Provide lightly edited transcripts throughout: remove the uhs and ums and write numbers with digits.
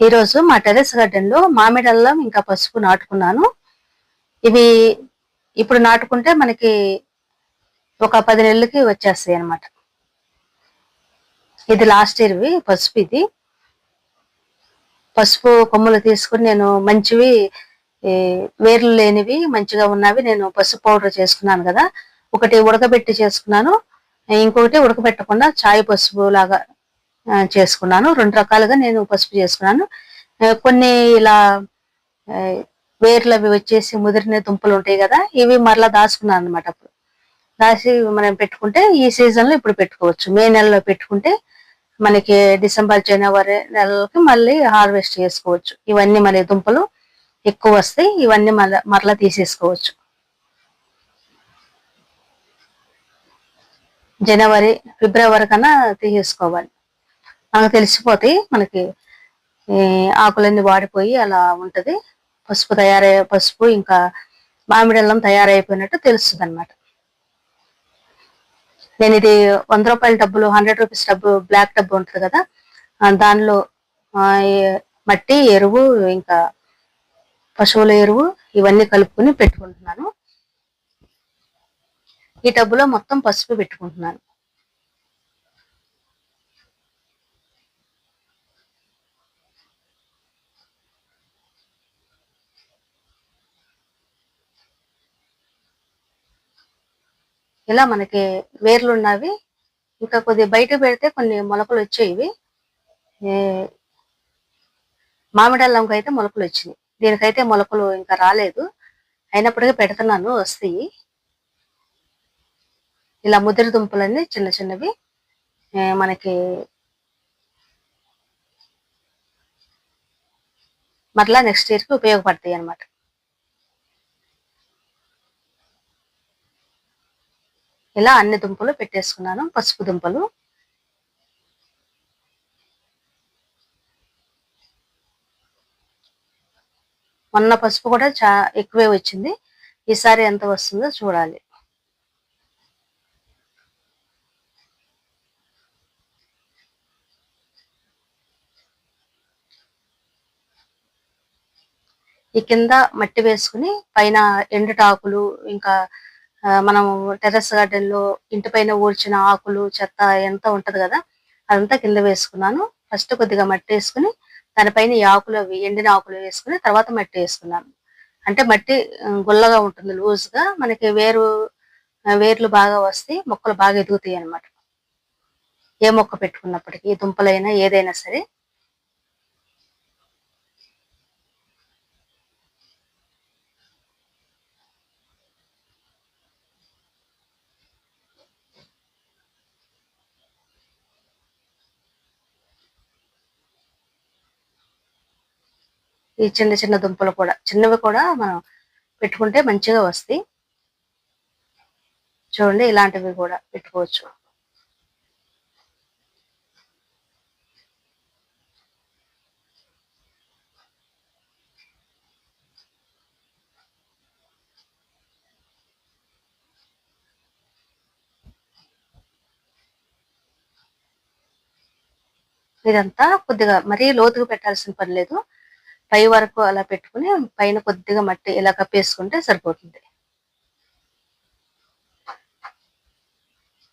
ఈరోజు మా terrace garden లో మామిడి అల్లం ఇంకా పసుపు నాటుకున్నాను. ఇవి ఇప్పుడు నాటుకుంటే మనకి ఒక 10 నెలలకి వచ్చేస్తాయి అన్నమాట. ఇది లాస్ట్ ఇయర్వి పసుపు. ఇది పసుపు కొమ్మలు తీసుకుని నేను మంచివి, ఈ వేర్లు లేనివి మంచిగా ఉన్నవి నేను పసుపు పౌడర్ చేసుకున్నాను కదా. ఒకటి ఉడకబెట్టి చేసుకున్నాను, ఇంకొకటి ఉడకబెట్టకుండా చాయ్ పసుపు లాగా చేసుకున్నాను. 2 రకాలుగా నేను పసుపు చేసుకున్నాను. కొన్ని ఇలా వేర్లు అవి వచ్చేసి ముదిరిన దుంపలు ఉంటాయి కదా, ఇవి మరలా దాచుకున్నాను అనమాట. అప్పుడు దాచి మనం పెట్టుకుంటే ఈ సీజన్ లో ఇప్పుడు పెట్టుకోవచ్చు. మే నెలలో పెట్టుకుంటే మనకి డిసెంబర్ జనవరి నెలలకి మళ్ళీ హార్వెస్ట్ చేసుకోవచ్చు. ఇవన్నీ మళ్ళీ దుంపలు ఎక్కువ వస్తాయి, ఇవన్నీ మరలా తీసేసుకోవచ్చు. జనవరి ఫిబ్రవరి కన్నా తీసేసుకోవాలి. మనకు తెలిసిపోతాయి, మనకి ఆకులన్నీ వాడిపోయి అలా ఉంటది. పసుపు ఇంకా మామిడి అల్లం తయారైపోయినట్టు తెలుస్తుంది అనమాట. నేను ఇది 100 రూపాయల డబ్బులు, 100 రూపీస్ డబ్బు, బ్లాక్ డబ్బు ఉంటుంది కదా, దానిలో మట్టి, ఎరువు, ఇంకా పశువుల ఎరువు ఇవన్నీ కలుపుకుని పెట్టుకుంటున్నాను. ఈ టబ్బులో మొత్తం పసుపు పెట్టుకుంటున్నాను. ఇలా మనకి వేర్లు ఉన్నవి ఇంకా కొద్దిగా బయట పెడితే కొన్ని మొలకలు వచ్చేవి. మామిడి అల్లంకి అయితే మొలకలు వచ్చినాయి, దీనికైతే మొలకలు ఇంకా రాలేదు. అయినప్పటికీ పెడుతున్నాను, వస్తాయి. ఇలా ముదిరి దుంపలన్నీ చిన్న చిన్నవి మనకి మరలా నెక్స్ట్ ఇయర్ కి ఉపయోగపడతాయి అన్నమాట. ఇలా అన్ని దుంపలు పెట్టేసుకున్నాను, పసుపు దుంపలు. మొన్న పసుపు కూడా ఎక్కువే వచ్చింది, ఈసారి ఎంత వస్తుందో చూడాలి. ఈ కింద మట్టి వేసుకుని పైన ఎండుటాకులు, ఇంకా మనం టెర్రస్ గార్డెన్ లో ఇంటి పైన ఊడ్చిన ఆకులు, చెత్త ఎంత ఉంటది కదా, అదంతా కింద వేసుకున్నాను. ఫస్ట్ కొద్దిగా మట్టి వేసుకుని దానిపైన ఈ ఆకులు, అవి ఎండిన ఆకులు వేసుకుని తర్వాత మట్టి వేసుకున్నాను. అంటే మట్టి గుల్లగా ఉంటుంది, లూజ్ గా, మనకి వేర్లు బాగా వస్తాయి, మొక్కలు బాగా ఎదుగుతాయి అన్నమాట. ఏ మొక్క పెట్టుకున్నప్పటికీ, దుంపలైనా ఏదైనా సరే. ఈ చిన్న చిన్న దుంపలు కూడా, చిన్నవి కూడా మనం పెట్టుకుంటే మంచిగా వస్తాయి. చూడండి, ఇలాంటివి కూడా పెట్టుకోవచ్చు. ఇదంతా కొద్దిగా మరీ లోతుగా పెట్టాల్సిన పని లేదు, పై వరకు అలా పెట్టుకుని పైన కొద్దిగా మట్టి ఇలా కప్పేసుకుంటే సరిపోతుంది.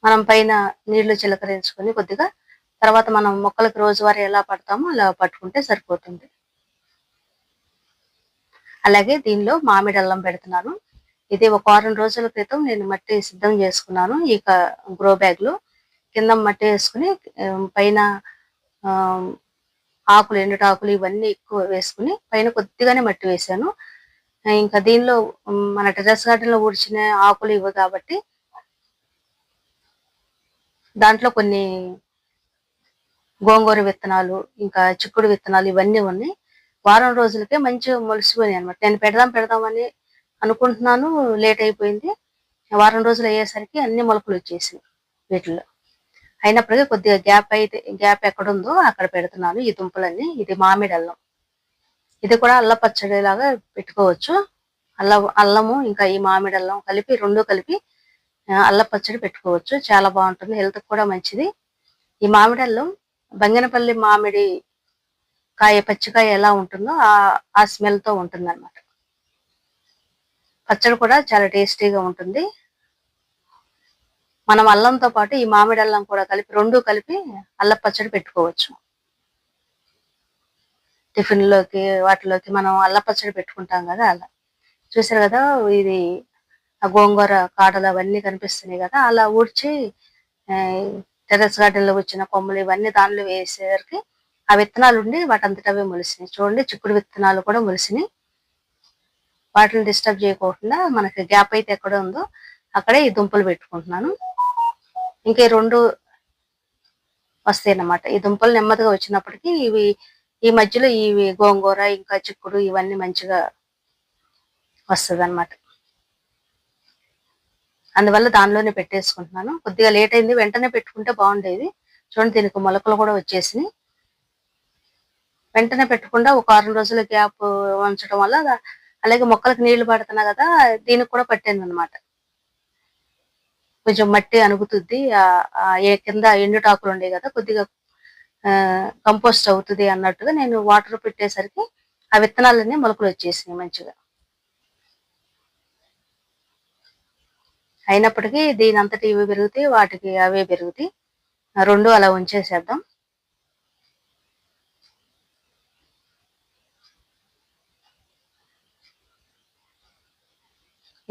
మనం పైన నీళ్లు చిలకరించుకొని కొద్దిగా, తర్వాత మనం మొక్కలకు రోజువారీ ఎలా పడతామో అలా పట్టుకుంటే సరిపోతుంది. అలాగే దీనిలో మామిడి అల్లం పెడుతున్నాను. ఇది ఒక 6 రోజుల క్రితం నేను మట్టి సిద్ధం చేసుకున్నాను. ఇక గ్రో బ్యాగ్ లో కింద మట్టి వేసుకుని పైన ఆకులు, ఎండుటాకులు ఇవన్నీ ఎక్కువ వేసుకుని పైన కొద్దిగానే మట్టి వేసాను. ఇంకా దీనిలో మన టెర్రస్ గార్డెన్ లో ఊడ్చిన ఆకులు ఇవ్వ కాబట్టి దాంట్లో కొన్ని గోంగూర విత్తనాలు, ఇంకా చిక్కుడు విత్తనాలు ఇవన్నీ ఉన్నాయి. వారం రోజులకే మంచిగా మొలిసిపోయినాయి అనమాట. నేను పెడదామని అనుకుంటున్నాను, లేట్ అయిపోయింది. వారం రోజులు అయ్యేసరికి అన్ని మొలకలు వచ్చేసినాయి వీటిల్లో. అయినప్పటికీ కొద్దిగా గ్యాప్ ఎక్కడుందో అక్కడ పెడుతున్నాను ఈ దుంపలన్నీ. ఇది మామిడి అల్లం, ఇది కూడా అల్ల పచ్చడి లాగా పెట్టుకోవచ్చు. అల్లము ఇంకా ఈ మామిడి అల్లం కలిపి, రెండు కలిపి అల్ల పచ్చడి పెట్టుకోవచ్చు, చాలా బాగుంటుంది, హెల్త్ కూడా మంచిది. ఈ మామిడి అల్లం బంగినపల్లి మామిడి పచ్చికాయ ఎలా ఉంటుందో ఆ స్మెల్ తో ఉంటుంది అనమాట. పచ్చడి కూడా చాలా టేస్టీగా ఉంటుంది. మనం అల్లంతో పాటు ఈ మామిడి అల్లం కూడా కలిపి రెండు కలిపి అల్లం పచ్చడి పెట్టుకోవచ్చు. టిఫిన్ లోకి వాటిలోకి మనం అల్లం పచ్చడి పెట్టుకుంటాం కదా అలా. చూసారు కదా ఇది ఆ గోంగూర కాడలు అవన్నీ కనిపిస్తున్నాయి కదా, అలా ఊడ్చి టెర్రస్ గార్డెన్ లో వచ్చిన కొమ్మలు ఇవన్నీ దానిలో వేసేసరికి ఆ విత్తనాలు ఉండి వాటంతటవే మొలిసినాయి. చూడండి చిక్కుడు విత్తనాలు కూడా మొలిసినాయి. వాటిని డిస్టర్బ్ చేయకుండా మనకి గ్యాప్ అయితే ఎక్కడ ఉందో అక్కడే ఈ దుంపలు పెట్టుకుంటున్నాను. ఇంకా ఈ రెండు వస్తాయి అన్నమాట. ఈ దుంపలు నెమ్మదిగా వచ్చినప్పటికీ ఈ మధ్యలో ఇవి గోంగూర ఇంకా చిక్కుడు ఇవన్నీ మంచిగా వస్తుంది అనమాట. అందువల్ల దానిలోనే పెట్టేసుకుంటున్నాను. కొద్దిగా లేట్ అయింది, వెంటనే పెట్టుకుంటే బాగుండేది. చూడండి దీనికి మొలకలు కూడా వచ్చేసినాయి. వెంటనే పెట్టకుండా ఒక 6 రోజుల గ్యాప్ ఉంచడం వల్ల, అలాగే మొక్కలకు నీళ్లు పడుతున్నా కదా దీనికి కూడా పట్టింది అనమాట. కొంచెం మట్టి అనుగుతుంది, కింద ఎండుటాకులు ఉండే కదా కొద్దిగా కంపోస్ట్ అవుతుంది అన్నట్టుగా నేను వాటర్ పెట్టేసరికి ఆ విత్తనాలన్నీ మొలకలు వచ్చేసినాయి మంచిగా. అయినప్పటికీ దీని అంతటి ఇవి పెరుగుతాయి, వాటికి అవే పెరుగుతాయి. రెండు అలా ఉంచేసేద్దాం.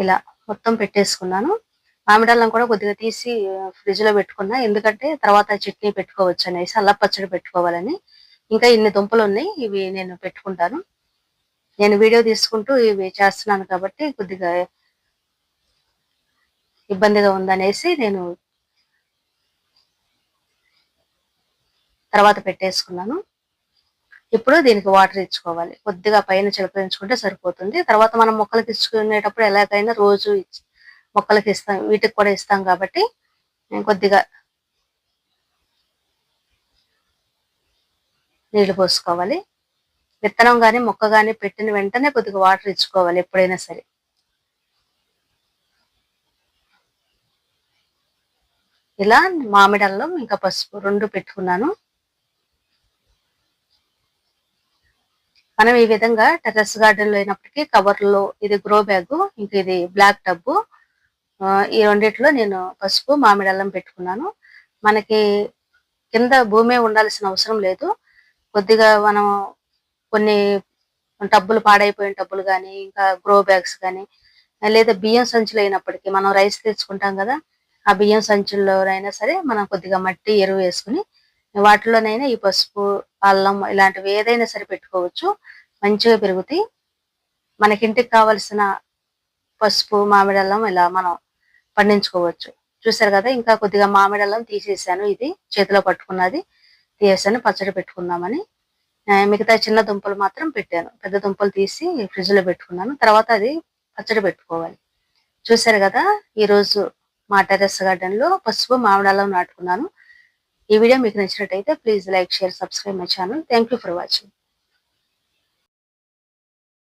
ఇలా మొత్తం పెట్టేసుకున్నాను. మామిడల్లం కూడా కొద్దిగా తీసి ఫ్రిడ్జ్ లో పెట్టుకున్నా, ఎందుకంటే తర్వాత చట్నీ పెట్టుకోవచ్చు అనేసి, అల్లం పచ్చడి పెట్టుకోవాలని. ఇంకా ఇన్ని దుంపలు ఉన్నాయి, ఇవి నేను పెట్టుకుంటాను. నేను వీడియో తీసుకుంటూ ఇవి చేస్తున్నాను కాబట్టి కొద్దిగా ఇబ్బందిగా ఉందనేసి నేను తర్వాత పెట్టేసుకున్నాను. ఇప్పుడు దీనికి వాటర్ ఇచ్చుకోవాలి. కొద్దిగా పైన చిలకరించుకుంటే సరిపోతుంది. తర్వాత మనం మొక్కలకి ఇచ్చుకునేటప్పుడు ఎలాగైనా రోజు మొక్కలకి ఇస్తాం, వీటికి కూడా ఇస్తాం కాబట్టి కొద్దిగా నీళ్లు పోసుకోవాలి. విత్తనం గాని మొక్క గాని పెట్టిన వెంటనే కొద్దిగా వాటర్ ఇచ్చుకోవాలి ఎప్పుడైనా సరే. ఇలా మామిడి అల్లం ఇంకా పసుపు రెండు పెట్టుకున్నాను. మనం ఈ విధంగా టెర్రస్ గార్డెన్ లో అయినప్పటికీ కవర్లో, ఇది గ్రో బ్యాగ్, ఇంకా ఇది బ్లాక్ టబ్, ఈ రెండిట్లో నేను పసుపు మామిడి అల్లం పెట్టుకున్నాను. మనకి కింద భూమే ఉండాల్సిన అవసరం లేదు. కొద్దిగా మనం కొన్ని టబ్బులు పాడైపోయిన టబ్బులు కానీ, ఇంకా గ్రో బ్యాగ్స్ కానీ, లేదా బియ్యం సంచులు అయినప్పటికీ మనం రైస్ తెచ్చుకుంటాం కదా, ఆ బియ్యం సంచుల్లోనైనా సరే మనం కొద్దిగా మట్టి ఎరువు వేసుకుని వాటిలోనైనా ఈ పసుపు అల్లం ఇలాంటివి ఏదైనా సరే పెట్టుకోవచ్చు, మంచిగా పెరుగుతాయి. మనకింటికి కావలసిన పసుపు మామిడి అల్లం ఇలా మనం పండించుకోవచ్చు. చూసారు కదా, ఇంకా కొద్దిగా మామిడి అల్లం తీసేసాను, ఇది చేతిలో పట్టుకున్నది తీసేసాను పచ్చడి పెట్టుకుందామని. మిగతా చిన్న దుంపలు మాత్రం పెట్టాను, పెద్ద దుంపలు తీసి ఫ్రిడ్జ్ లో పెట్టుకున్నాను. తర్వాత అది పచ్చడి పెట్టుకోవాలి. చూసారు కదా, ఈరోజు మా టెర్రస్ గార్డెన్ లో పసుపు మామిడి అల్లం నాటుకున్నాను. ఈ వీడియో మీకు నచ్చినట్టయితే please like, share, subscribe my channel. Thank you for watching.